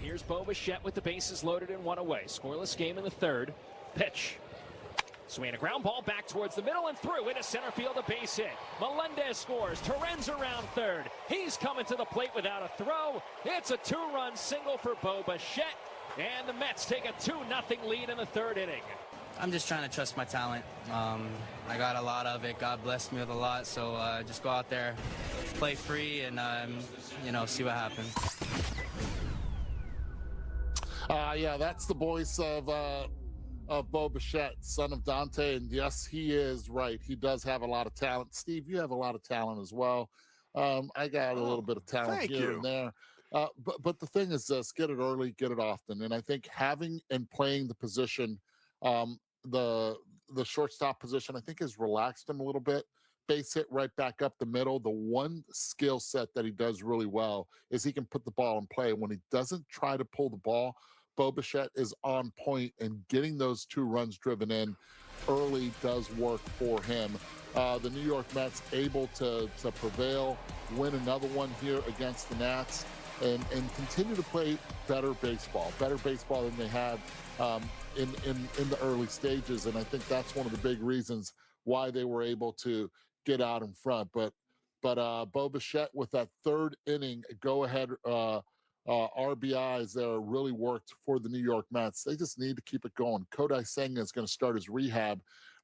Here's Bichette with the bases loaded and one away. Scoreless game in the third. Pitch. Swing a ground ball back towards the middle and through into center field, a base hit. Melendez scores. Terren's around third. He's coming to the plate without a throw. It's a two-run single for Bichette, and the Mets take a 2-0 lead in the third inning. I'm just trying to trust my talent. I got a lot of it. God blessed me with a lot, so just go out there, play free, and see what happens. Yeah, that's the voice of Bichette, son of Dante, and yes, he is right. He does have a lot of talent. Steve, you have a lot of talent as well. I got a little bit of talent here and there. But the thing is this: get it early, get it often. And I think having and playing the position, the shortstop position, I think has relaxed him a little bit. Base hit right back up the middle. The one skill set that he does really well is he can put the ball in play. When he doesn't try to pull the ball, Bichette is on point, and getting those 2 runs driven in early does work for him. The New York Mets able to prevail, win another one here against the Nats, and continue to play better baseball than they had in the early stages. And I think that's one of the big reasons why they were able to get out in front. But Bichette with that third inning go-ahead RBIs there really worked for the New York Mets. They just need to keep it going. Kodai Senga is going to start his rehab.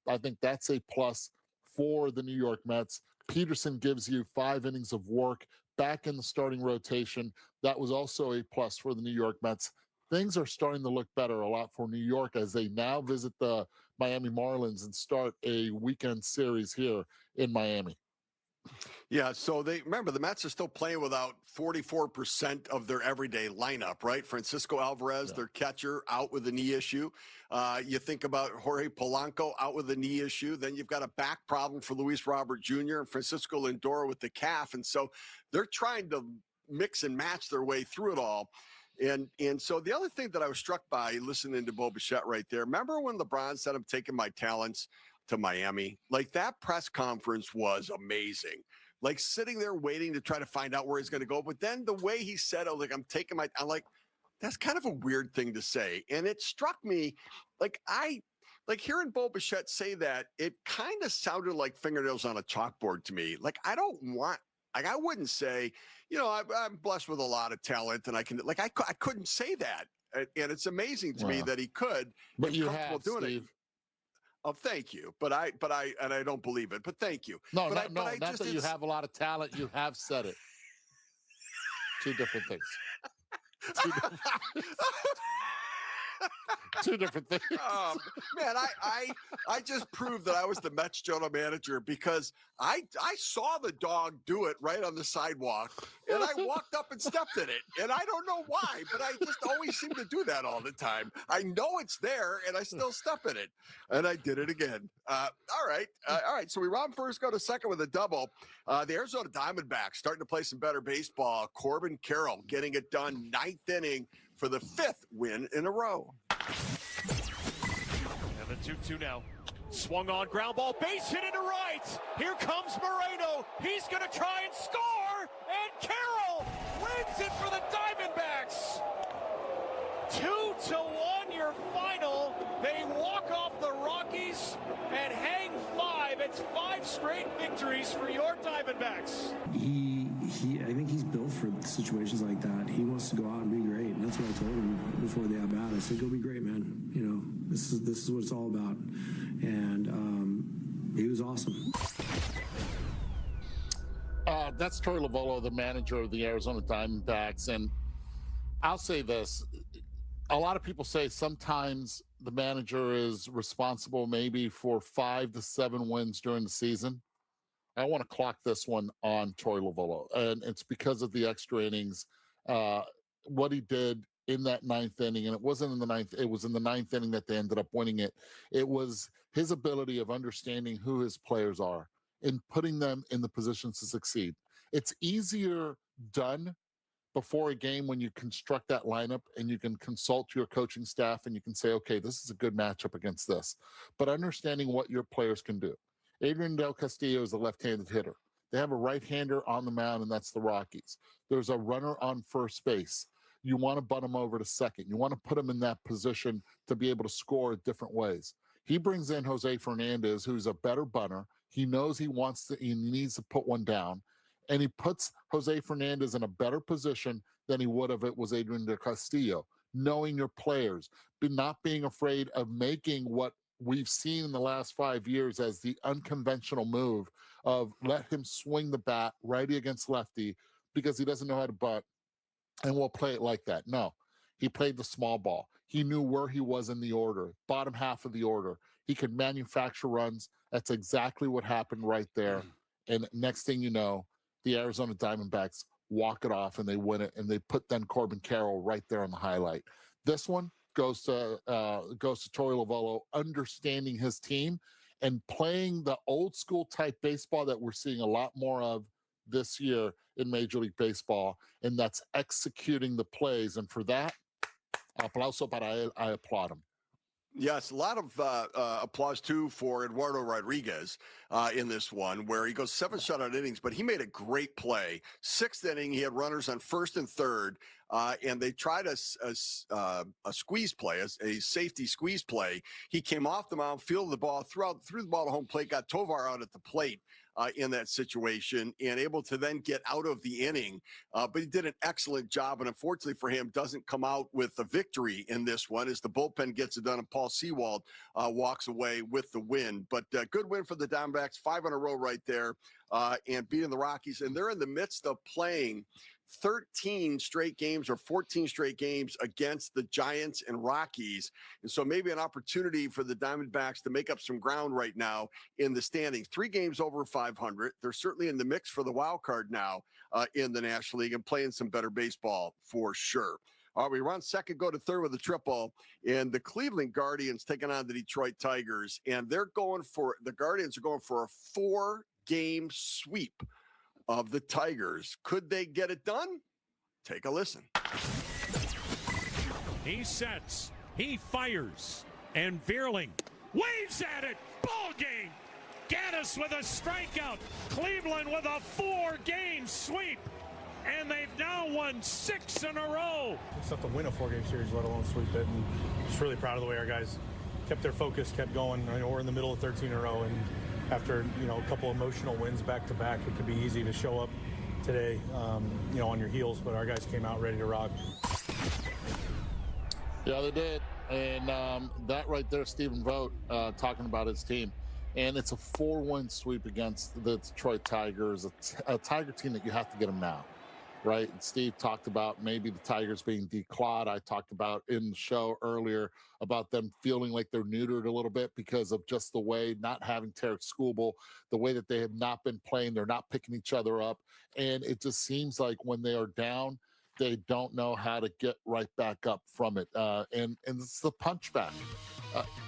I think that's a plus for the New York Mets. Peterson gives you 5 innings of work back in the starting rotation. That was also a plus for the New York Mets. Things are starting to look better a lot for New York as they now visit the Miami Marlins and start a weekend series here in Miami. Yeah, so remember the Mets are still playing without 44% of their everyday lineup, right? Francisco Alvarez, their catcher, out with a knee issue. You think about Jorge Polanco out with a knee issue. Then you've got a back problem for Luis Robert Jr. and Francisco Lindor with the calf. And so they're trying to mix and match their way through it all. And so the other thing that I was struck by listening to Bichette right there, remember when LeBron said, I'm taking my talents to Miami? Like, that press conference was amazing. Like, sitting there waiting to try to find out where he's going to go. But then the way he said, I'm like, that's kind of a weird thing to say. And it struck me, like hearing Bichette say that, it kind of sounded like fingernails on a chalkboard to me. Like, I wouldn't say, I'm blessed with a lot of talent and I couldn't say that. And it's amazing to me that he could. But you have, doing Steve. It. Oh, thank you. But I don't believe it. But thank you. No, not that you have a lot of talent. You have said it. 2 different things. 2 different things. Man, I just proved that I was the Mets general manager because I saw the dog do it right on the sidewalk, and I walked up and stepped in it. And I don't know why, but I just always seem to do that all the time. I know it's there, and I still step in it. And I did it again. All right. So we round first, go to second with a double. The Arizona Diamondbacks starting to play some better baseball. Corbin Carroll getting it done, 9th inning for the 5th win in a row. And the 2-2 now. Swung on, ground ball, base hit into right. Here comes Moreno. He's going to try and score. And Carroll wins it for the Diamondbacks. 2-1 your final. They walk off the Rockies and hang 5. It's 5 straight victories for your Diamondbacks. I think he's built for situations like that. He wants to go out and be great. And that's what I told him before the at-bat. I said, go be great, man. This is what it's all about. And he was awesome. That's Troy Lovullo, the manager of the Arizona Diamondbacks. And I'll say this. A lot of people say sometimes the manager is responsible maybe for 5 to 7 wins during the season. I want to clock this one on Troy Lovullo, and it's because of the extra innings, what he did in that 9th inning, and it wasn't in the 9th. It was in the 9th inning that they ended up winning it. It was his ability of understanding who his players are and putting them in the positions to succeed. It's easier done before a game when you construct that lineup and you can consult your coaching staff and you can say, okay, this is a good matchup against this. But understanding what your players can do. Adrian Del Castillo is a left-handed hitter. They have a right-hander on the mound, and that's the Rockies. There's a runner on first base. you want to bunt him over to second. You want to put him in that position to be able to score different ways. He brings in Jose Fernandez, who's a better bunter. He knows he needs to put one down, and he puts Jose Fernandez in a better position than he would if it was Adrian de Castillo. Knowing your players, but not being afraid of making what we've seen in the last 5 years as the unconventional move of let him swing the bat righty against lefty because he doesn't know how to bunt, and we'll play it like that. No, he played the small ball. He knew where he was in the order, bottom half of the order. He could manufacture runs. That's exactly what happened right there. And next thing you know, the Arizona Diamondbacks walk it off and they win it, and they put then Corbin Carroll right there on the highlight. This one goes to Torey Lovullo understanding his team and playing the old school type baseball that we're seeing a lot more of this year in Major League Baseball, and that's executing the plays. And for that, aplauso para él. I applaud him. Yes, a lot of applause, too, for Eduardo Rodriguez in this one, where he goes 7 shutout innings, but he made a great play. 6th inning, he had runners on 1st and 3rd, and they tried a squeeze play, a safety squeeze play. He came off the mound, fielded the ball, threw the ball to home plate, got Tovar out at the plate in that situation, and able to then get out of the inning. But he did an excellent job, and unfortunately for him, doesn't come out with a victory in this one as the bullpen gets it done, and Paul Sewald walks away with the win. But good win for the Diamondbacks, 5 in a row right there, and beating the Rockies. And they're in the midst of playing 13 straight games or 14 straight games against the Giants and Rockies. And so maybe an opportunity for the Diamondbacks to make up some ground right now in the standings. 3 games over 500. They're certainly in the mix for the wild card now in the National League and playing some better baseball for sure. All right, we run second, go to third with a triple, and the Cleveland Guardians taking on the Detroit Tigers, and the Guardians are going for a 4-game sweep of the Tigers. Could they get it done? Take a listen. He sets, he fires, and Veerling waves at it. Ball game. Gaddis with a strikeout. Cleveland with a 4-game sweep. And they've now won 6 in a row. It's tough to win a 4-game series, let alone sweep it. And just really proud of the way our guys kept their focus, kept going. I know we're in the middle of 13 in a row, and after a couple emotional wins back to back, it could be easy to show up today, on your heels. But our guys came out ready to rock. Yeah, they did, and that right there, Stephen Vogt talking about his team, and it's a 4-1 sweep against the Detroit Tigers, a Tiger team that you have to get them now. Right. And Steve talked about maybe the Tigers being declawed. I talked about in the show earlier about them feeling like they're neutered a little bit because of just the way, not having Tarek Skubal, the way that they have not been playing. They're not picking each other up. And it just seems like when they are down, they don't know how to get right back up from it. And it's the punch back.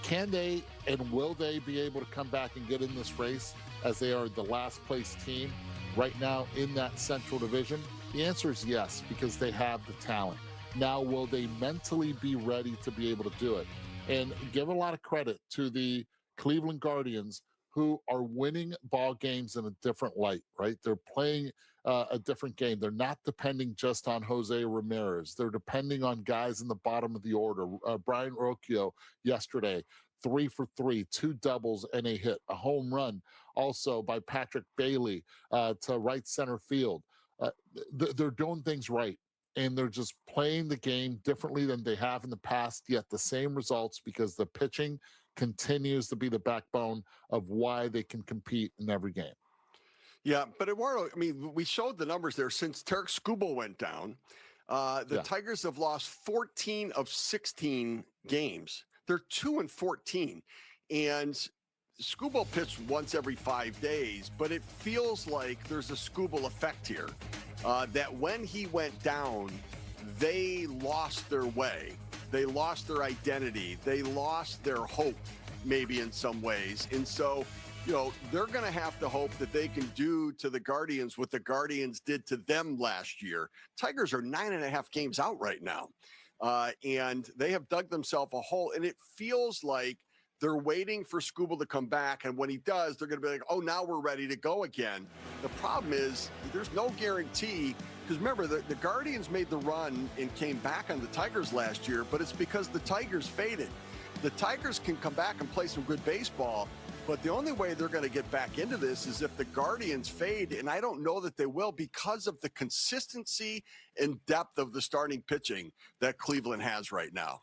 Can they and will they be able to come back and get in this race as they are the last place team right now in that Central Division? The answer is yes, because they have the talent. Now, will they mentally be ready to be able to do it? And give a lot of credit to the Cleveland Guardians, who are winning ball games in a different light, right? They're playing a different game. They're not depending just on Jose Ramirez. They're depending on guys in the bottom of the order. Brian Rocchio yesterday, 3 for 3, 2 doubles and a hit, a home run also by Patrick Bailey to right center field. They're doing things right, and they're just playing the game differently than they have in the past, yet the same results because the pitching continues to be the backbone of why they can compete in every game. Yeah, but Eduardo, we showed the numbers there. Since Tarek Skubal went down, the Tigers have lost 14 of 16 games. They're 2-14, and Skubal pitched once every 5 days, but it feels like there's a Skubal effect here, that when he went down, they lost their way. They lost their identity. They lost their hope, maybe in some ways. And so, they're going to have to hope that they can do to the Guardians what the Guardians did to them last year. Tigers are 9.5 games out right now, and they have dug themselves a hole, and it feels like they're waiting for Skubal to come back, and when he does, they're going to be like, oh, now we're ready to go again. The problem is there's no guarantee Because remember, the Guardians made the run and came back on the Tigers last year, but it's because the Tigers faded. The Tigers can come back and play some good baseball, but the only way they're going to get back into this is if the Guardians fade, and I don't know that they will because of the consistency and depth of the starting pitching that Cleveland has right now.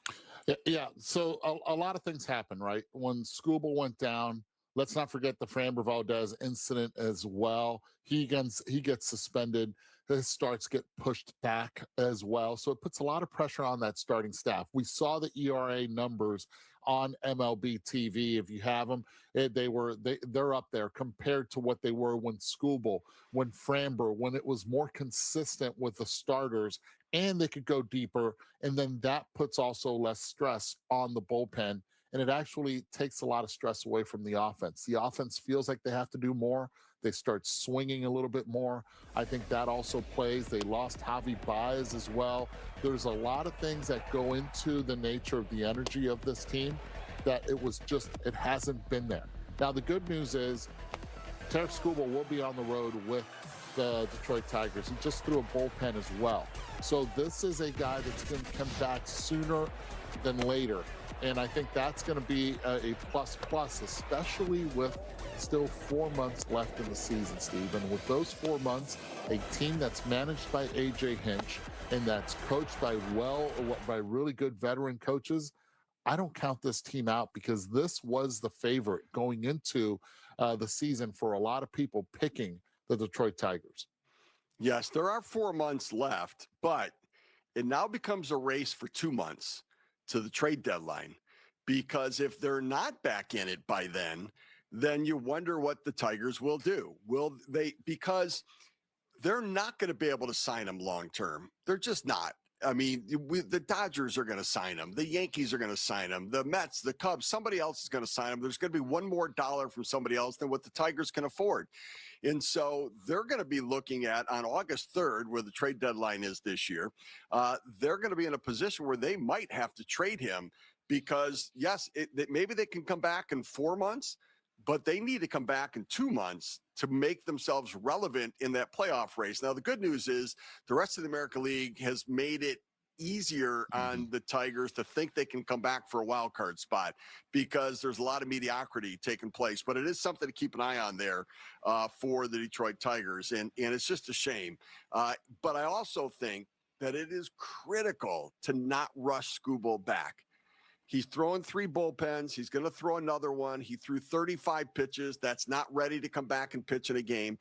Yeah, so a lot of things happen, right? When Skubal went down, let's not forget the Framber Valdez incident as well. He gets suspended. His starts get pushed back as well. So it puts a lot of pressure on that starting staff. We saw the ERA numbers on MLB TV. If you have them, they're up there compared to what they were when Skubal, when Framber, when it was more consistent with the starters and they could go deeper. And then that puts also less stress on the bullpen. And it actually takes a lot of stress away from the offense. The offense feels like they have to do more. They start swinging a little bit more. I think that also plays. They lost Javi Baez as well. There's a lot of things that go into the nature of the energy of this team that it hasn't been there. Now, the good news is Tarik Skubal will be on the road with the Detroit Tigers. He just threw a bullpen as well. So this is a guy that's going to come back sooner than later. And I think that's going to be a plus, especially with still 4 months left in the season, Steve. And with those 4 months, a team that's managed by A.J. Hinch and that's coached by really good veteran coaches, I don't count this team out because this was the favorite going into the season for a lot of people picking the Detroit Tigers. Yes, there are 4 months left, but it now becomes a race for 2 months to the trade deadline, because if they're not back in it by then you wonder what the Tigers will do. Will they? Because they're not going to be able to sign him long term. They're just not. I mean, the Dodgers are going to sign him. The Yankees are going to sign him. The Mets, the Cubs, somebody else is going to sign him. There's going to be $1 more from somebody else than what the Tigers can afford. And so they're going to be looking at on August 3rd, where the trade deadline is this year, they're going to be in a position where they might have to trade him because, yes, maybe they can come back in 4 months, but they need to come back in 2 months to make themselves relevant in that playoff race. Now, the good news is the rest of the American League has made it easier on the Tigers to think they can come back for a wild card spot because there's a lot of mediocrity taking place. But it is something to keep an eye on there for the Detroit Tigers. And it's just a shame. But I also think that it is critical to not rush Skubal back. He's throwing 3 bullpens. He's going to throw another one. He threw 35 pitches. That's not ready to come back and pitch in a game.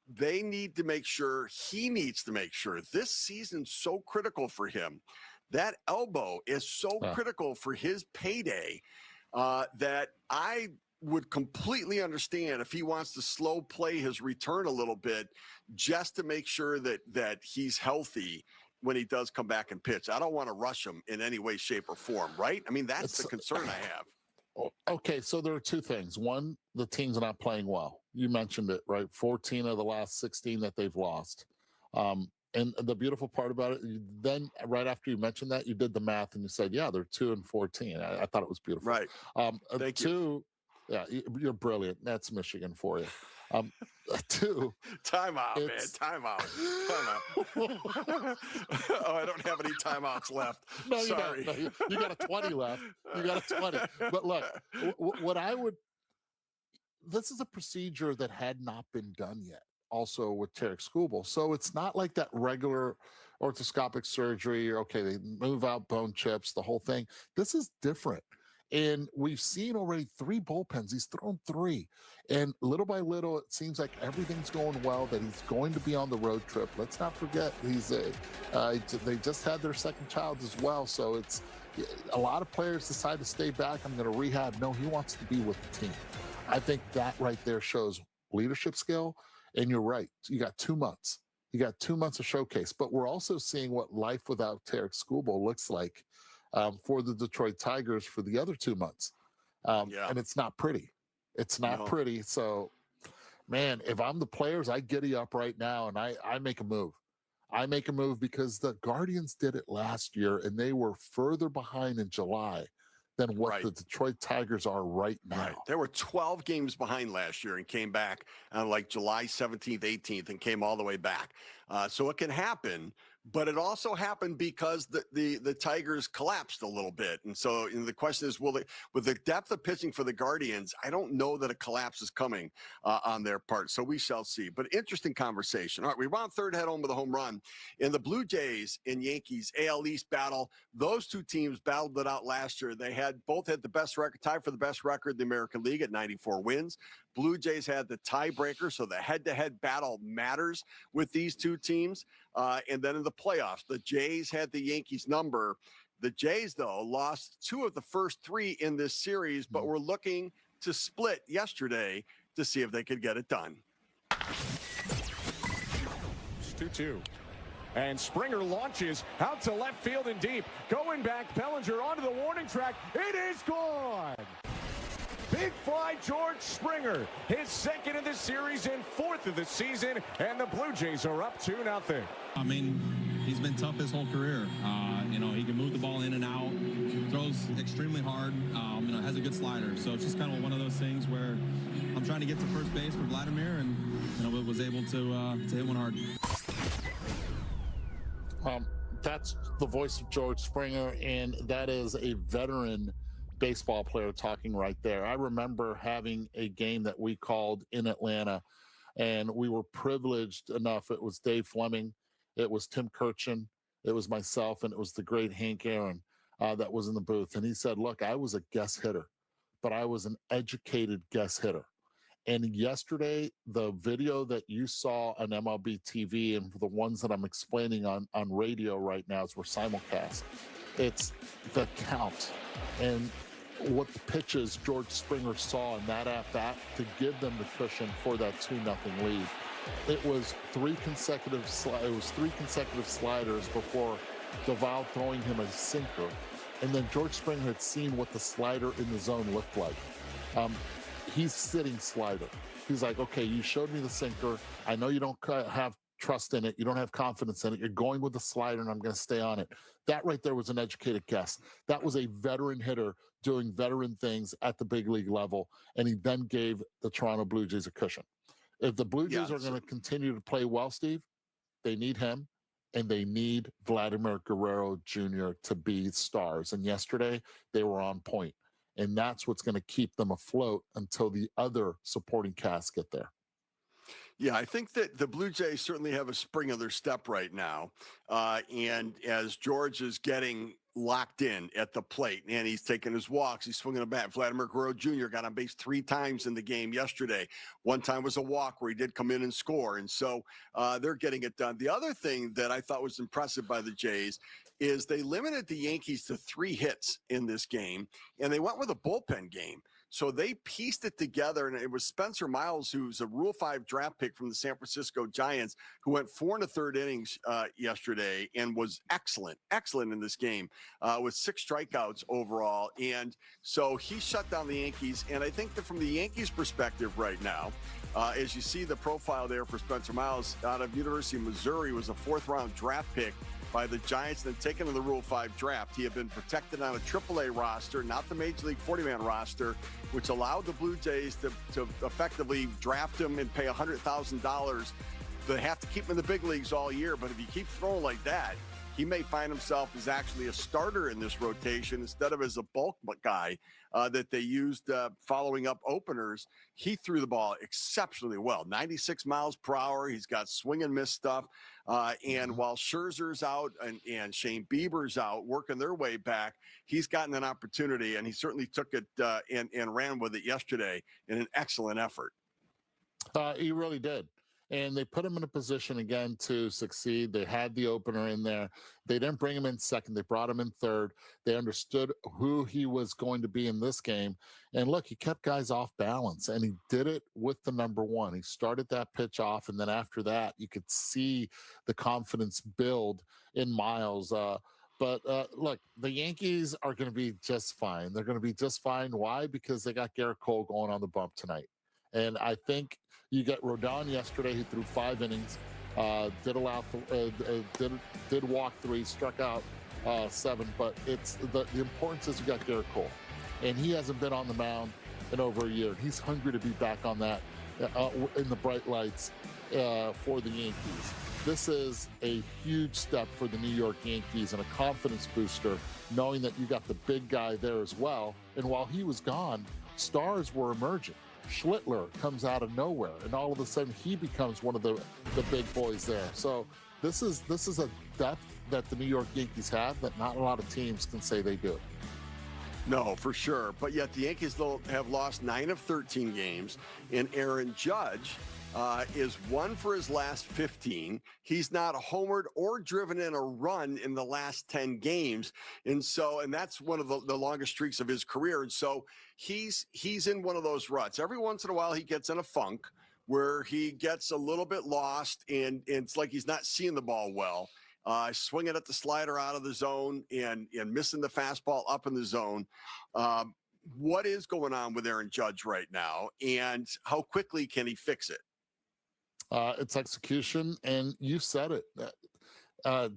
They need to make sure, he needs to make sure this season's so critical for him. That elbow is so critical for his payday that I would completely understand if he wants to slow play his return a little bit just to make sure that he's healthy when he does come back and pitch. I don't want to rush him in any way, shape, or form, right? I mean, that's the concern I have. Okay, so there are 2 things. One, the teams are not playing well. You mentioned it, right? 14 of the last 16 that they've lost. And the beautiful part about it, then right after you mentioned that, you did the math and you said, yeah, they're 2-14. I thought it was beautiful. Right. Thank you. Yeah, you're brilliant. That's Michigan for you. 2. Timeout, man. Timeout. Oh, I don't have any timeouts left. No, Sorry. You got a 20 left. You got a 20. But look, this is a procedure that had not been done yet, also with Tarik Skubal. So it's not like that regular orthoscopic surgery. Okay, they move out bone chips, the whole thing. This is different. And we've seen already 3 bullpens. He's thrown 3. And little by little, it seems like everything's going well, that he's going to be on the road trip. Let's not forget, they just had their second child as well. So it's a lot of players decide to stay back. I'm going to rehab. No, he wants to be with the team. I think that right there shows leadership skill. And you're right. You got 2 months. You got 2 months of showcase. But we're also seeing what life without Tarik Skubal looks like for the Detroit Tigers for the other 2 months. And it's not pretty. It's not pretty. So, man, if I'm the players, I giddy up right now and I make a move. I make a move because the Guardians did it last year and they were further behind in July than what the Detroit Tigers are right now. Right. They were 12 games behind last year and came back on like July 17th, 18th, and came all the way back. So it can happen, but it also happened because the Tigers collapsed a little bit. And so the question is, with the depth of pitching for the Guardians, I don't know that a collapse is coming on their part. So we shall see. But interesting conversation. All right, we wound third, head home with a home run. In the Blue Jays and Yankees AL East battle, those two teams battled it out last year. They both had the best record, tied for the best record in the American League at 94 wins. Blue Jays had the tiebreaker, so the head-to-head battle matters with these two teams. And then in the playoffs, the Jays had the Yankees number. The Jays, though, lost 2 of the first 3 in this series, but were looking to split yesterday to see if they could get it done. It's 2-2. And Springer launches out to left field and deep. Going back, Bellinger onto the warning track. It is gone. Big fly, George Springer. His second of the series and 4th of the season. And the Blue Jays are up 2-0. I mean, he's been tough his whole career. He can move the ball in and out, throws extremely hard, has a good slider. So it's just kind of one of those things where I'm trying to get to first base for Vladimir and, was able to hit one hard. That's the voice of George Springer, and that is a veteran baseball player talking right there. I remember having a game that we called in Atlanta, and we were privileged enough. It was Dave Fleming, it was Tim Kirchin, it was myself, and it was the great Hank Aaron that was in the booth. And he said, look, I was a guest hitter, but I was an educated guest hitter. And yesterday, the video that you saw on MLB TV and for the ones that I'm explaining on radio right now as we're simulcast, it's the count and what the pitches George Springer saw in that at-bat to give them the cushion for that 2-0 lead. It was 3 consecutive sliders before Duvall throwing him a sinker. And then George Springer had seen what the slider in the zone looked like. He's sitting slider. He's like, okay, you showed me the sinker. I know you don't have trust in it. You don't have confidence in it. You're going with the slider, and I'm going to stay on it. That right there was an educated guess. That was a veteran hitter doing veteran things at the big league level, and he then gave the Toronto Blue Jays a cushion. If the Blue Jays are going to continue to play well, Steve, they need him, and they need Vladimir Guerrero Jr. to be stars. And yesterday, they were on point. And that's what's going to keep them afloat until the other supporting cast get there. Yeah, I think that the Blue Jays certainly have a spring in their step right now. And as George is getting locked in at the plate and he's taking his walks, he's swinging a bat. Vladimir Guerrero Jr. got on base 3 times in the game yesterday. One time was a walk where he did come in and score. And so they're getting it done. The other thing that I thought was impressive by the Jays is they limited the Yankees to 3 hits in this game, and they went with a bullpen game. So they pieced it together, and it was Spencer Miles, who's a Rule 5 draft pick from the San Francisco Giants, who went 4 1/3 innings yesterday and was excellent in this game with 6 strikeouts overall. And so he shut down the Yankees. And I think that from the Yankees' perspective right now, as you see the profile there for Spencer Miles out of University of Missouri, was a 4th-round draft pick by the Giants, then taken in the Rule 5 draft. He had been protected on a AAA roster, not the Major League 40-man roster, which allowed the Blue Jays to effectively draft him and pay $100,000. They have to keep him in the big leagues all year, but if you keep throwing like that, he may find himself as actually a starter in this rotation instead of as a bulk guy that they used following up openers. He threw the ball exceptionally well, 96 miles per hour. He's got swing and miss stuff. And while Scherzer's out and Shane Bieber's out working their way back, he's gotten an opportunity, and he certainly took it and ran with it yesterday in an excellent effort. He really did. And they put him in a position again to succeed. They had the opener in there. They didn't bring him in second. They brought him in third. They understood who he was going to be in this game. And look, he kept guys off balance, and he did it with the number 1. He started that pitch off, and then after that, you could see the confidence build in Miles. But look, the Yankees are going to be just fine. They're going to be just fine. Why? Because they got Gerrit Cole going on the bump tonight. And I think you get Rodon yesterday, who threw 5 innings, did walk 3, struck out 7. But it's the importance is you got Gerrit Cole. and he hasn't been on the mound in over a year. He's hungry to be back on that in the bright lights for the Yankees. This is a huge step for the New York Yankees and a confidence booster, knowing that you got the big guy there as well. And while he was gone, stars were emerging. Schlittler comes out of nowhere, and all of a sudden he becomes one of the big boys there. So this is a depth that the New York Yankees have that not a lot of teams can say they do. No, for sure. But yet the Yankees have lost 9 of 13 games, and Aaron Judge is 1 for his last 15. He's not homered or driven in a run in the last 10 games. And that's one of the longest streaks of his career. And so he's in one of those ruts. Every once in a while, he gets in a funk where he gets a little bit lost and it's like he's not seeing the ball well. Swinging at the slider out of the zone and missing the fastball up in the zone. What is going on with Aaron Judge right now, and how quickly can he fix it? It's execution, and you said it.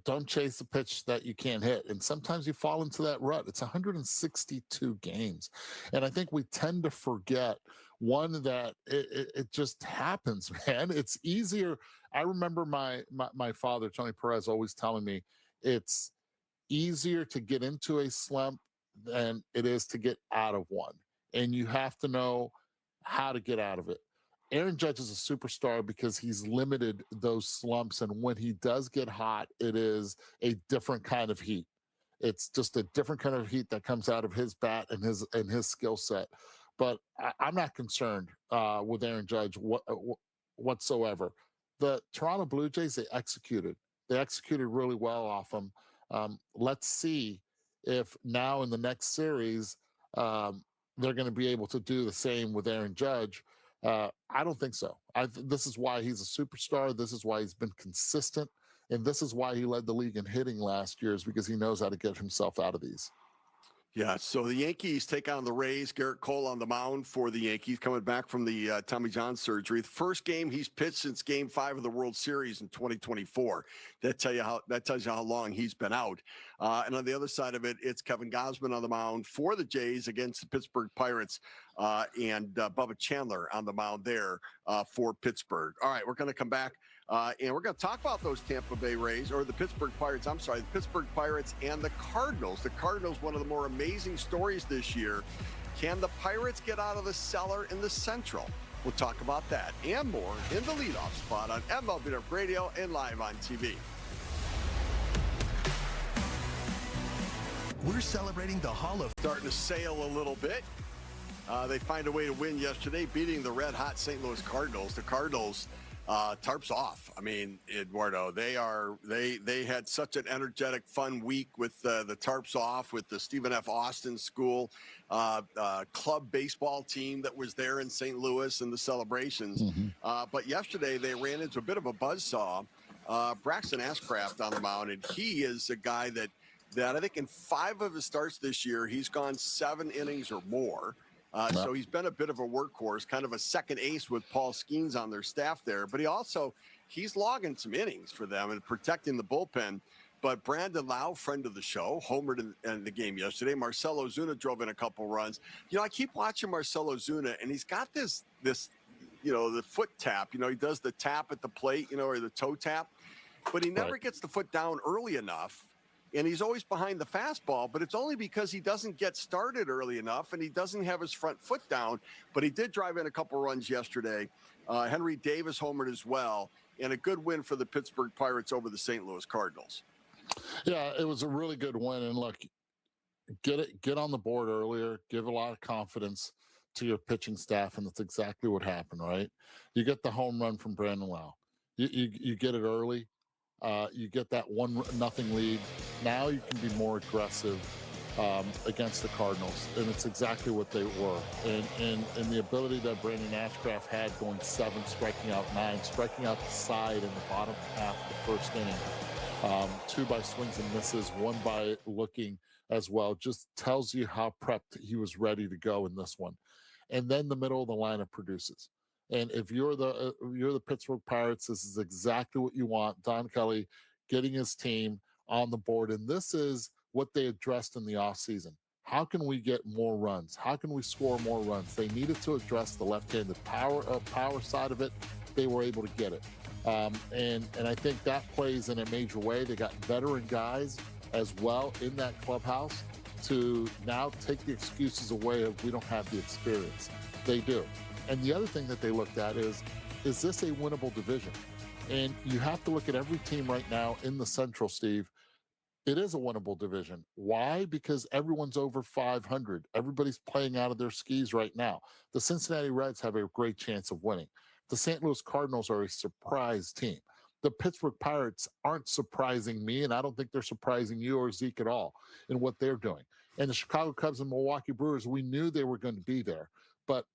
Don't chase a pitch that you can't hit. And sometimes you fall into that rut. It's 162 games. And I think we tend to forget, one, that it just happens, man. It's easier. I remember my father, Tony Perez, always telling me it's easier to get into a slump than it is to get out of one. And you have to know how to get out of it. Aaron Judge is a superstar because he's limited those slumps. And when he does get hot, it is a different kind of heat. It's just a different kind of heat that comes out of his bat and his skill set. But I'm not concerned with Aaron Judge whatsoever. The Toronto Blue Jays, they executed really well off him. Let's see if now in the next series they're going to be able to do the same with Aaron Judge. I don't think so. This is why he's a superstar. This is why he's been consistent. And this is why he led the league in hitting last year, is because he knows how to get himself out of these. Yeah, so the Yankees take on the Rays. Gerrit Cole on the mound for the Yankees, coming back from the Tommy John surgery. The first game he's pitched since Game 5 of the World Series in 2024. That tells you how long he's been out. And on the other side of it, it's Kevin Gausman on the mound for the Jays against the Pittsburgh Pirates, and Bubba Chandler on the mound there for Pittsburgh. All right, we're going to come back. And we're going to talk about those Tampa Bay Rays, or the Pittsburgh Pirates, the Pittsburgh Pirates and the Cardinals. The Cardinals, one of the more amazing stories this year. Can the Pirates get out of the cellar in the Central? We'll talk about that and more in the leadoff spot on MLB Network Radio and live on TV. We're celebrating the Hall of Starting to sail a little bit. They find a way to win yesterday, beating the red-hot St. Louis Cardinals. The Cardinals... tarps off. I mean, Eduardo, they had such an energetic, fun week with the tarps off, with the Stephen F. Austin School club baseball team that was there in St. Louis and the celebrations. Mm-hmm. But yesterday they ran into a bit of a buzzsaw. Braxton Ashcraft on the mound, and he is a guy that I think in 5 of his starts this year, he's gone 7 innings or more. So he's been a bit of a workhorse, kind of a second ace with Paul Skeens on their staff there. But he's logging some innings for them and protecting the bullpen. But Brandon Lau, friend of the show, homered in the game yesterday. Marcell Ozuna drove in a couple runs. I keep watching Marcell Ozuna, and he's got this, the foot tap. He does the tap at the plate, or the toe tap. But he never gets the foot down early enough. And he's always behind the fastball, but it's only because he doesn't get started early enough and he doesn't have his front foot down. But he did drive in a couple runs yesterday. Henry Davis homered as well, and a good win for the Pittsburgh Pirates over the St. Louis Cardinals. Yeah, it was a really good win. And look, get on the board earlier, give a lot of confidence to your pitching staff, and that's exactly what happened, right? You get the home run from Brandon Lau. You get it early. You get that 1-0 lead. Now you can be more aggressive against the Cardinals, and it's exactly what they were. And the ability that Brandon Ashcraft had, going 7, striking out 9, striking out the side in the bottom half of the first inning, 2 by swings and misses, 1 by looking as well, just tells you how prepped he was ready to go in this one. And then the middle of the lineup produces. And if you're the Pittsburgh Pirates, this is exactly what you want. Don Kelly getting his team on the board. And this is what they addressed in the offseason. how can we get more runs? How can we score more runs? They needed to address the left-handed power side of it. They were able to get it. And I think that plays in a major way. They got veteran guys as well in that clubhouse to now take the excuses away of we don't have the experience. They do. And the other thing that they looked at is this a winnable division? And you have to look at every team right now in the Central, Steve. It is a winnable division. Why? Because everyone's over 500. Everybody's playing out of their skis right now. The Cincinnati Reds have a great chance of winning. The St. Louis Cardinals are a surprise team. The Pittsburgh Pirates aren't surprising me, and I don't think they're surprising you or Zeke at all in what they're doing. And the Chicago Cubs and Milwaukee Brewers, we knew they were going to be there. But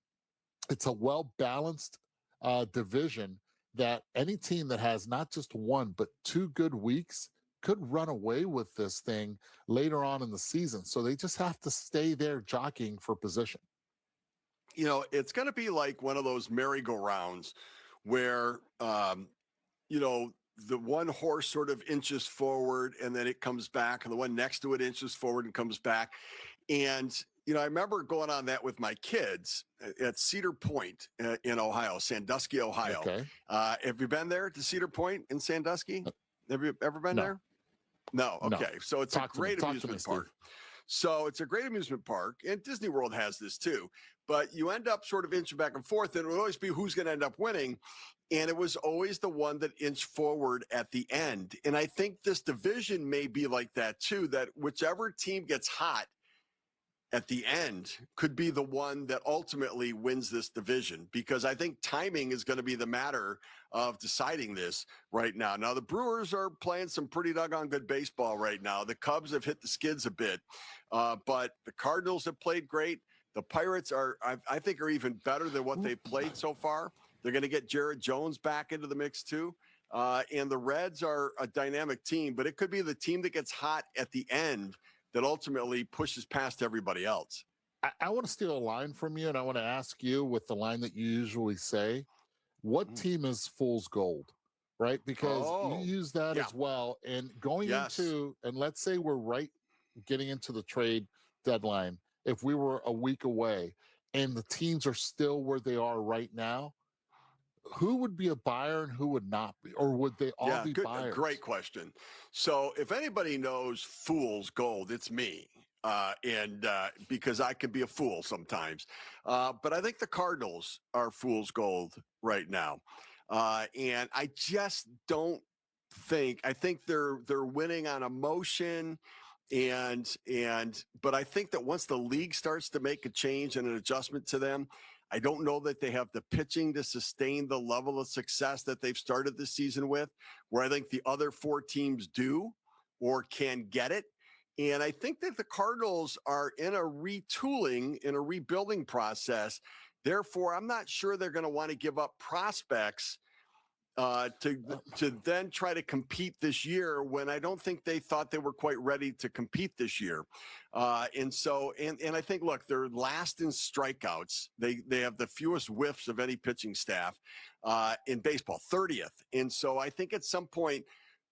it's a well-balanced division that any team that has not just one, but 2 good weeks could run away with this thing later on in the season. So they just have to stay there jockeying for position. You know, it's going to be like one of those merry-go-rounds where, you know, the one horse sort of inches forward and then it comes back, and the one next to it inches forward and comes back. And, you know, I remember going on that with my kids at Cedar Point in Ohio, Sandusky, Ohio. Okay. Have you been there to Cedar Point in Sandusky? Have you ever been there? No. Okay. No. So it's a great amusement park. So it's a great amusement park, and Disney World has this too. But you end up sort of inching back and forth, and it would always be who's going to end up winning. And it was always the one that inched forward at the end. And I think this division may be like that too, that whichever team gets hot at the end could be the one that ultimately wins this division, because I think timing is going to be the matter of deciding this right now. Now, the Brewers are playing some pretty doggone good baseball right now. The Cubs have hit the skids a bit, but the Cardinals have played great. The Pirates are, I think, are even better than what they've played so far. They're going to get Jared Jones back into the mix too. And the Reds are a dynamic team, but it could be the team that gets hot at the end that ultimately pushes past everybody else. I want to steal a line from you, and I want to ask you with the line that you usually say, what team is fool's gold, right? Because you use that as well. And going into, and let's say we're getting into the trade deadline, if we were a week away and the teams are still where they are right now, who would be a buyer and who would not be? Or would they all be buyers? Great question. So if anybody knows fool's gold, it's me. Because I can be a fool sometimes. But I think the Cardinals are fool's gold right now. And I just don't think, I think they're winning on emotion. But I think that once the league starts to make a change and an adjustment to them, I don't know that they have the pitching to sustain the level of success that they've started this season with, where I think the other 4 teams do or can get it. And I think that the Cardinals are in a retooling, in a rebuilding process. Therefore, I'm not sure they're going to want to give up prospects to then try to compete this year, when I don't think they thought they were quite ready to compete this year. And I think, look, they're last in strikeouts. They have the fewest whiffs of any pitching staff in baseball, 30th. And so I think at some point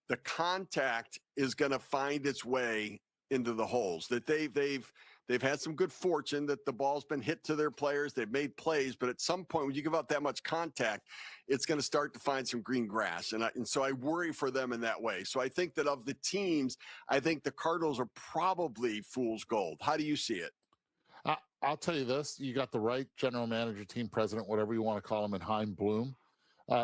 the contact is going to find its way into the holes. That they've had some good fortune that the ball's been hit to their players. They've made plays, but at some point when you give out that much contact, it's going to start to find some green grass. And so I worry for them in that way. So I think that of the teams, I think the Cardinals are probably fool's gold. How do you see it? I'll tell you this, you got the right general manager, team president, whatever you want to call him, in Chaim Bloom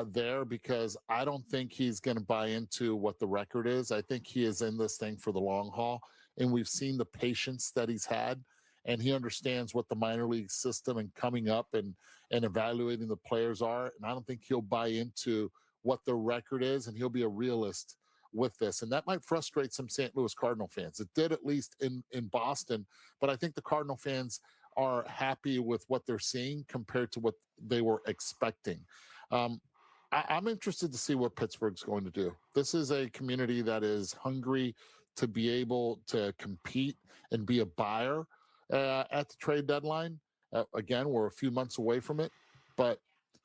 there, because I don't think he's going to buy into what the record is. I think he is in this thing for the long haul. And we've seen the patience that he's had, and he understands what the minor league system and coming up and evaluating the players are. And I don't think he'll buy into what the record is, and he'll be a realist with this. And that might frustrate some St. Louis Cardinal fans. It did, at least in Boston. But I think the Cardinal fans are happy with what they're seeing compared to what they were expecting. I'm interested to see what Pittsburgh's going to do. This is a community that is hungry to be able to compete and be a buyer at the trade deadline. Again, we're a few months away from it. But,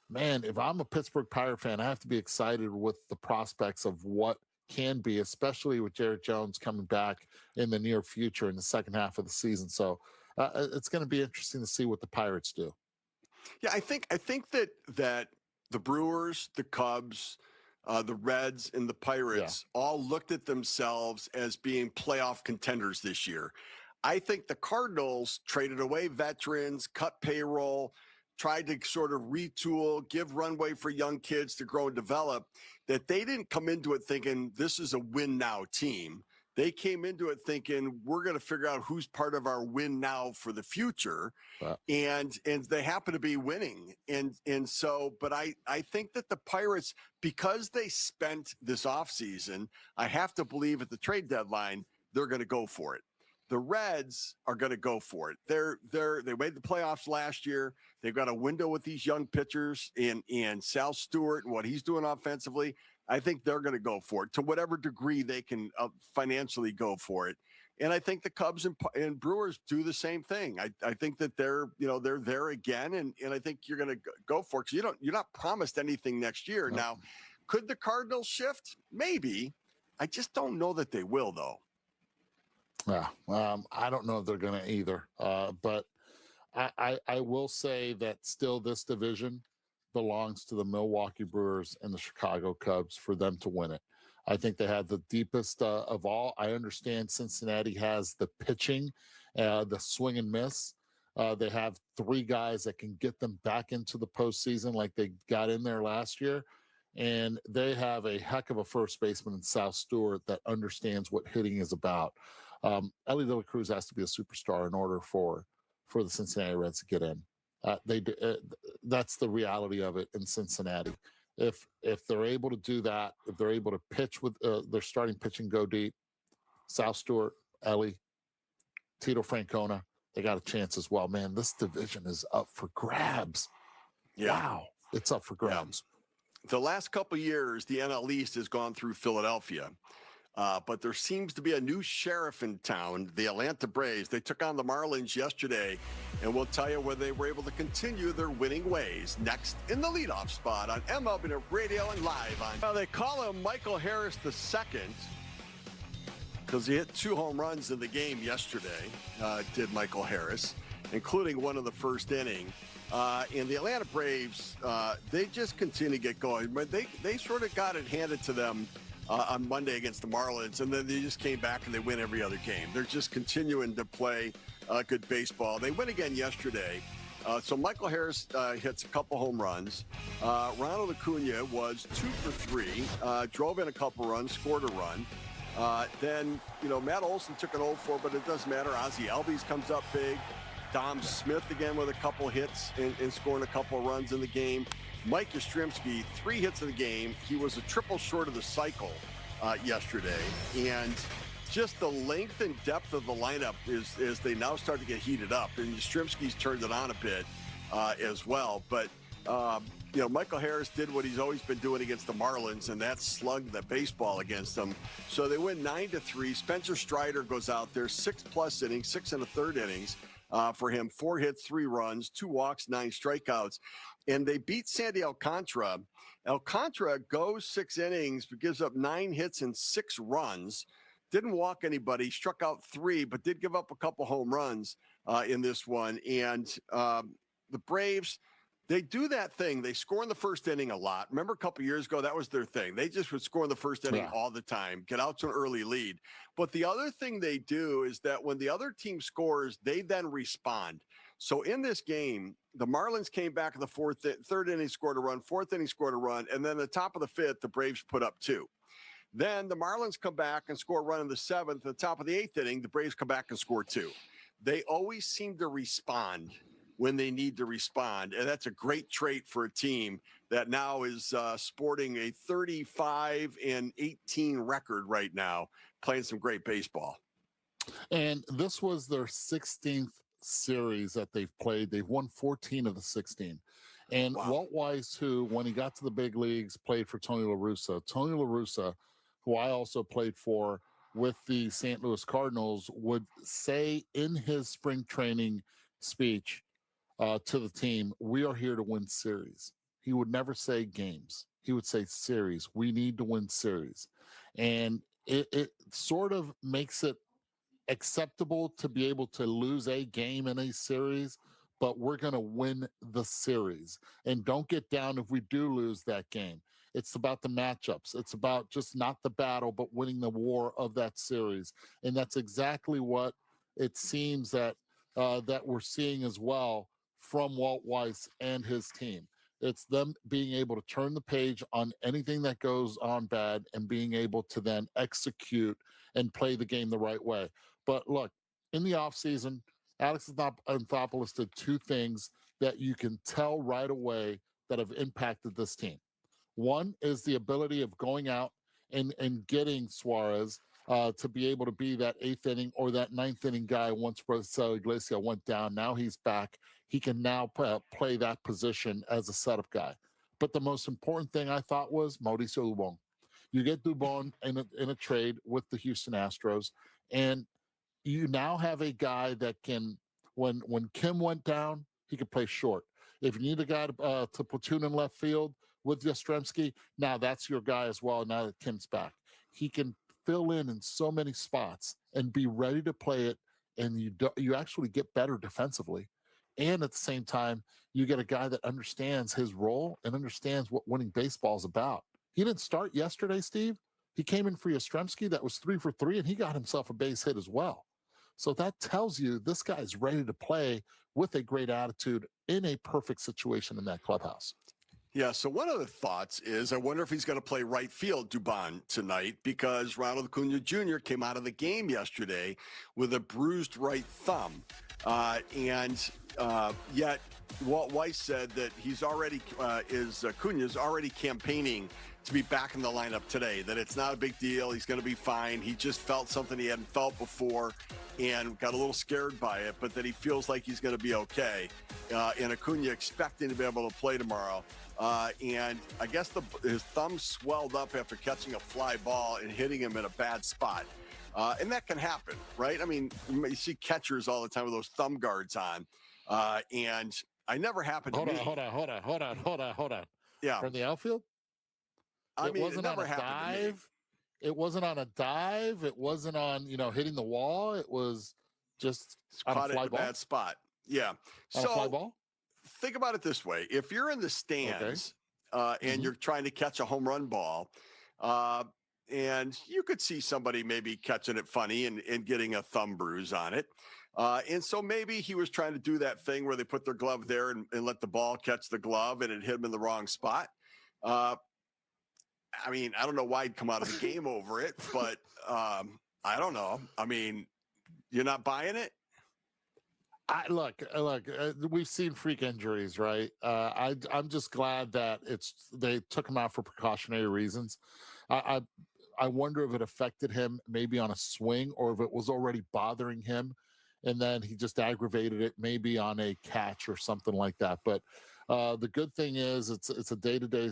man, if I'm a Pittsburgh Pirate fan, I have to be excited with the prospects of what can be, especially with Jared Jones coming back in the near future in the second half of the season. So it's going to be interesting to see what the Pirates do. Yeah, I think that the Brewers, the Cubs, the Reds, and the Pirates all looked at themselves as being playoff contenders this year. I think the Cardinals traded away veterans, cut payroll, tried to sort of retool, give runway for young kids to grow and develop, that they didn't come into it thinking this is a win now team. They came into it thinking we're going to figure out who's part of our win now for the future. And they happen to be winning. And so, but I think that the Pirates, because they spent this offseason, I have to believe at the trade deadline, they're going to go for it. The Reds are going to go for it. They made the playoffs last year. They've got a window with these young pitchers and Sal Stewart and what he's doing offensively. I think they're going to go for it to whatever degree they can financially go for it. And I think the Cubs and Brewers do the same thing. I think that they're there again, and I think you're going to go for it because you're not promised anything next year. No. Now, could the Cardinals shift? Maybe. I just don't know that they will, though. Yeah, I don't know if they're going to either. But I will say that still this division belongs to the Milwaukee Brewers and the Chicago Cubs for them to win it. I think they have the deepest of all. I understand Cincinnati has the pitching, the swing and miss. They have three guys that can get them back into the postseason like they got in there last year. And they have a heck of a first baseman in Sal Stewart that understands what hitting is about. Ellie De La Cruz has to be a superstar in order for the Cincinnati Reds to get in. That's the reality of it in Cincinnati. If they're able to do that, if they're able to pitch with their starting pitching go deep, Sal Stewart, Ellie, Tito Francona, they got a chance as well. Man, this division is up for grabs. Yeah. Wow, it's up for grabs. Yeah. The last couple of years, the NL East has gone through Philadelphia. But there seems to be a new sheriff in town, the Atlanta Braves. They took on the Marlins yesterday, and we'll tell you whether they were able to continue their winning ways. Next in the leadoff spot on MLB Network Radio and live on. Well, they call him Michael Harris II because he hit 2 home runs in the game yesterday, did Michael Harris, including one in the first inning. And the Atlanta Braves, they just continue to get going. But they sort of got it handed to them on Monday against the Marlins, and then they just came back and they win every other game. They're just continuing to play good baseball. They win again yesterday. So Michael Harris hits a couple home runs. Ronald Acuna was 2 for 3, drove in a couple runs, scored a run. Then, Matt Olson took an 0-4, but it doesn't matter. Ozzie Albies comes up big. Dom Smith again with a couple hits and scoring a couple of runs in the game. Mike Yastrzemski, 3 hits in the game. He was a triple short of the cycle yesterday. And just the length and depth of the lineup is they now start to get heated up. And Yastrzemski's turned it on a bit as well. But, Michael Harris did what he's always been doing against the Marlins, and that's slug the baseball against them. So they win 9-3. Spencer Strider goes out there, 6+ innings, 6 1/3 innings for him. 4 hits, 3 runs, 2 walks, 9 strikeouts. And they beat Sandy Alcantara. Alcantara goes 6 innings, but gives up 9 hits and 6 runs. Didn't walk anybody, struck out 3, but did give up a couple home runs in this one. And the Braves, they do that thing. They score in the first inning a lot. Remember a couple years ago, that was their thing. They just would score in the first inning all the time, get out to an early lead. But the other thing they do is that when the other team scores, they then respond. So in this game, the Marlins came back in the third inning, scored a run, 4th inning, scored a run, and then the top of the 5th, the Braves put up 2. Then the Marlins come back and score a run in the 7th. At the top of the 8th inning, the Braves come back and score 2. They always seem to respond when they need to respond, and that's a great trait for a team that now is sporting a 35-18 record right now, playing some great baseball. And this was their 16th series that they've played. They've won 14 of the 16. And Walt Weiss, who, when he got to the big leagues, played for Tony La Russa. Tony La Russa, who I also played for with the St. Louis Cardinals, would say in his spring training speech to the team, we are here to win series. He would never say games. He would say series. We need to win series. And it sort of makes it acceptable to be able to lose a game in a series, but we're going to win the series. And don't get down if we do lose that game. It's about the matchups. It's about just not the battle, but winning the war of that series. And that's exactly what it seems that that we're seeing as well from Walt Weiss and his team. It's them being able to turn the page on anything that goes on bad and being able to then execute and play the game the right way. But look, in the offseason, Alex Anthopoulos did two things that you can tell right away that have impacted this team. One is the ability of going out and getting Suarez to be able to be that eighth inning or that ninth inning guy once Marcelo Iglesias went down. Now he's back. He can now play that position as a setup guy. But the most important thing I thought was Mauricio Dubon. You get Dubon in a trade with the Houston Astros, and you now have a guy that can, when Kim went down, he could play short. If you need a guy to platoon in left field with Yastrzemski, now that's your guy as well. Now that Kim's back, he can fill in so many spots and be ready to play it. And you actually get better defensively, and at the same time, you get a guy that understands his role and understands what winning baseball is about. He didn't start yesterday, Steve. He came in for Yastrzemski. That was 3 for 3, and he got himself a base hit as well. So that tells you this guy's ready to play with a great attitude in a perfect situation in that clubhouse. Yeah, so one of the thoughts is I wonder if he's going to play right field, Dubon, tonight, because Ronald Acuna Jr. came out of the game yesterday with a bruised right thumb. Yet Walt Weiss said that Acuna's already campaigning to be back in the lineup today, that it's not a big deal. He's going to be fine. He just felt something he hadn't felt before and got a little scared by it, but that he feels like he's going to be okay. And Acuna expecting to be able to play tomorrow. And I guess his thumb swelled up after catching a fly ball and hitting him in a bad spot. And that can happen, right? I mean, you see catchers all the time with those thumb guards on. And I never happened to me. Hold on. Yeah. From the outfield? It never happened to me. It wasn't on a dive. It wasn't on, hitting the wall. It was just on caught a fly it in ball. a bad spot. Yeah. On a fly ball? Think about it this way. If you're in the stands and you're trying to catch a home run ball, and you could see somebody maybe catching it funny and getting a thumb bruise on it. And so maybe he was trying to do that thing where they put their glove there and let the ball catch the glove and it hit him in the wrong spot. I mean, I don't know why he'd come out of the game over it, but I don't know. I mean, you're not buying it? Look, we've seen freak injuries, right? I'm just glad that they took him out for precautionary reasons. I wonder if it affected him maybe on a swing or if it was already bothering him, and then he just aggravated it maybe on a catch or something like that. But the good thing is it's a day-to-day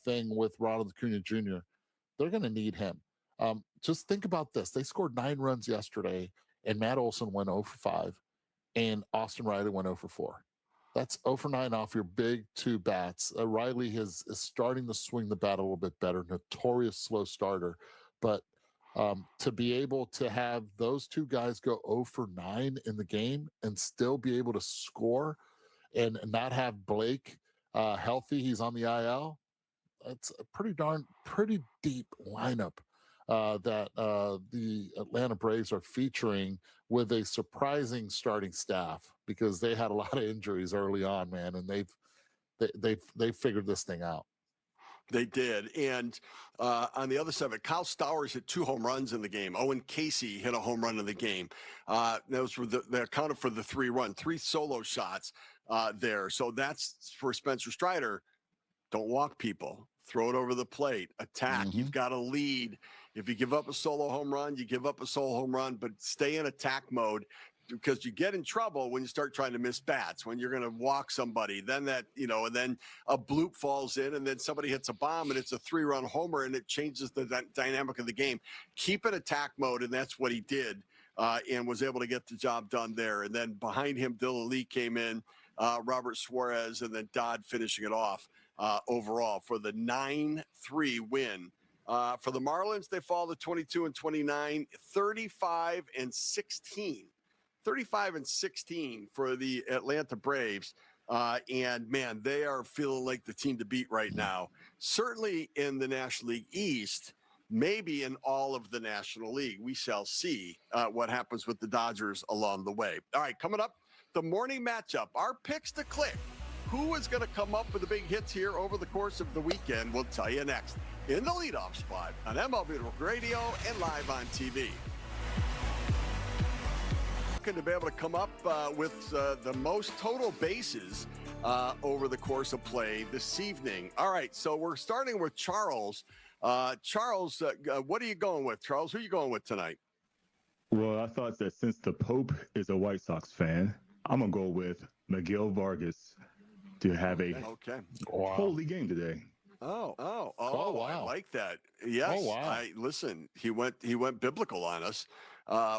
thing with Ronald Acuna Jr. They're going to need him. Just think about this. They scored 9 runs yesterday, and Matt Olson went 0 for 5, and Austin Riley went 0 for 4. That's 0 for 9 off your big 2 bats. Riley is starting to swing the bat a little bit better, notorious slow starter. But to be able to have those 2 guys go 0 for 9 in the game and still be able to score and not have Blake healthy, he's on the IL, it's a pretty deep lineup that the Atlanta Braves are featuring with a surprising starting staff, because they had a lot of injuries early on, man, and they've figured this thing out. They did. And on the other side of it, Kyle Stowers hit 2 home runs in the game. Owen Casey hit a home run in the game. Those were they accounted for the 3 solo shots there. So that's for Spencer Strider. Don't walk people. Throw it over the plate. Attack. You've got to lead. If you give up a solo home run, you give up a solo home run, but stay in attack mode, because you get in trouble when you start trying to miss bats, when you're going to walk somebody, then and then a bloop falls in, and then somebody hits a bomb and it's a 3-run homer and it changes the dynamic of the game. Keep in attack mode. And that's what he did and was able to get the job done there. And then behind him, Dylan Lee came in, Robert Suarez, and then Dodd finishing it off overall for the 9-3 win For the Marlins, they fall to 22-29, 35-16. 35-16 for the Atlanta Braves. And, man, they are feeling like the team to beat right now. Certainly in the National League East, maybe in all of the National League. We shall see what happens with the Dodgers along the way. All right, coming up, the morning matchup. Our picks to click. Who is going to come up with the big hits here over the course of the weekend? We'll tell you next in the leadoff spot on MLB Network Radio and live on TV. To be able to come up with the most total bases over the course of play this evening. All right, so we're starting with Charles. Charles, what are you going with, Charles? Who are you going with tonight? Well, I thought that since the Pope is a White Sox fan, I'm going to go with Miguel Vargas to have a holy game today. Oh, wow. I like that. Yes. Oh, wow. Listen, he went biblical on us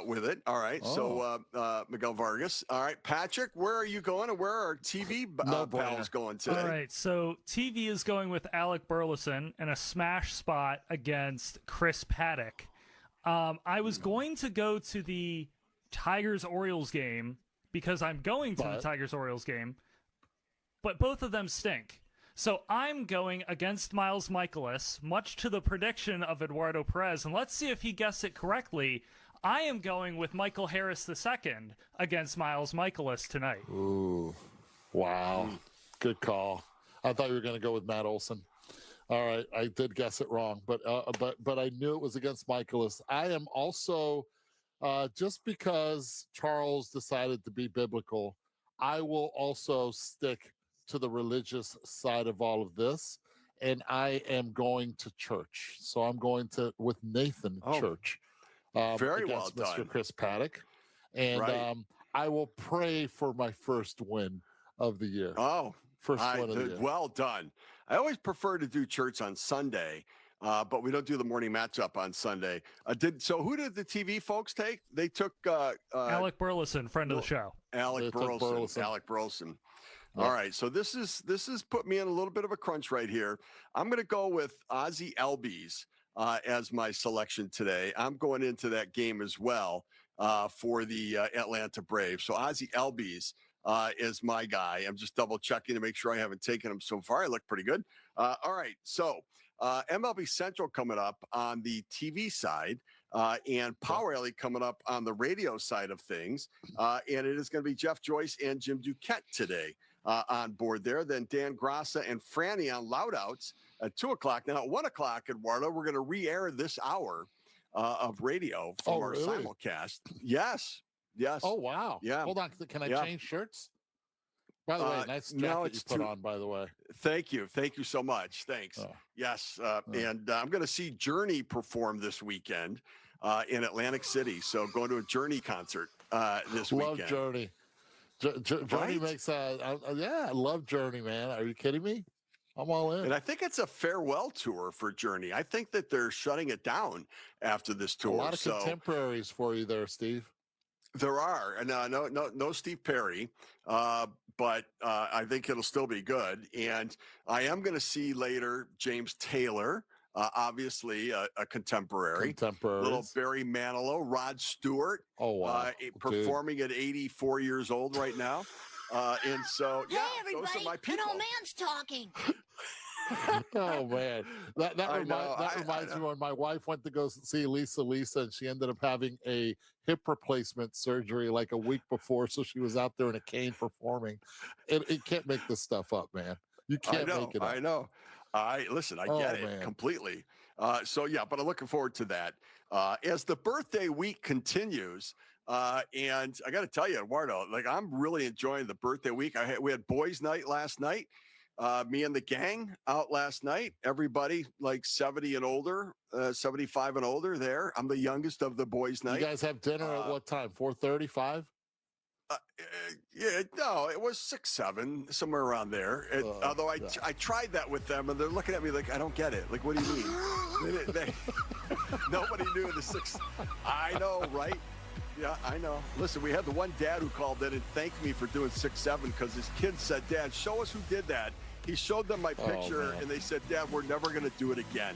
with it. All right. So Miguel Vargas. All right, Patrick, where are you going, and where are our TV pals going today? All right. So TV is going with Alec Burleson in a smash spot against Chris Paddock. I was going to go to the Tigers-Orioles game because I'm going to the Tigers-Orioles game, but both of them stink. So I'm going against Miles Michaelis, much to the prediction of Eduardo Perez. And let's see if he guessed it correctly. I am going with Michael Harris II against Miles Michaelis tonight. Ooh, wow. Good call. I thought you were going to go with Matt Olson. All right, I did guess it wrong, but I knew it was against Michaelis. I am also, just because Charles decided to be biblical, I will also stick to the religious side of all of this, and I am going to church. So I'm going with Nathan Church. Very well done. Mr. Chris Paddock. And I will pray for my first win of the year. First win of the year. Well done. I always prefer to do church on Sunday, but we don't do the morning matchup on Sunday. So who did the TV folks take? They took Alec Burleson, friend of the show. Alec Burleson. Yeah. All right, so this is put me in a little bit of a crunch right here. I'm going to go with Ozzie Albies as my selection today. I'm going into that game as well for the Atlanta Braves. So Ozzie Albies is my guy. I'm just double checking to make sure I haven't taken him so far. I look pretty good. All right, so MLB Central coming up on the TV side. And Power Alley coming up on the radio side of things. And it is going to be Jeff Joyce and Jim Duquette today on board there. Then Dan Grassa and Franny on Loudouts at 2 o'clock. Now at 1 o'clock, Eduardo, we're going to re-air this hour of radio from our simulcast. Yes. Oh, wow. Yeah. Hold on. Can I change shirts? By the way, nice jacket you put on, by the way. Thank you. Thank you so much. Thanks. Yes. And I'm going to see Journey perform this weekend in Atlantic City. So going to a Journey concert this weekend. Love Journey. Journey makes I love Journey, man. Are you kidding me? I'm all in. And I think it's a farewell tour for Journey. I think that they're shutting it down after this tour. A lot of contemporaries for you there, Steve. There are, and no Steve Perry, but I think it'll still be good. And I am going to see later James Taylor, obviously a contemporary. Little Barry Manilow, Rod Stewart. Oh, wow. Performing at 84 years old right now. And so, those are my people. An old man's talking. Oh man, that reminds me when my wife went to go see Lisa, and she ended up having a hip replacement surgery like a week before, so she was out there in a cane performing. It can't make this stuff up, man. You can't make it up. I know. I get it completely. But I'm looking forward to that as the birthday week continues. And I got to tell you, Eduardo, I'm really enjoying the birthday week. We had boys' night last night. Me and the gang out last night. Everybody 70 and older, 75 and older there. I'm the youngest of the boys' night. You guys have dinner at what time? 4:35? No, it was 6, 7, somewhere around there. Although I tried that with them, and they're looking at me like, I don't get it. Like, what do you mean? Nobody knew the 6. I know, right? Yeah, I know. Listen, we had the one dad who called in and thanked me for doing 6, 7 because his kids said, Dad, show us who did that. He showed them my picture, and they said, Dad, we're never going to do it again.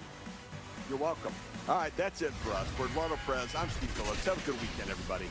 You're welcome. All right, that's it for us. For Eduardo Perez, I'm Steve Phillips. Have a good weekend, everybody.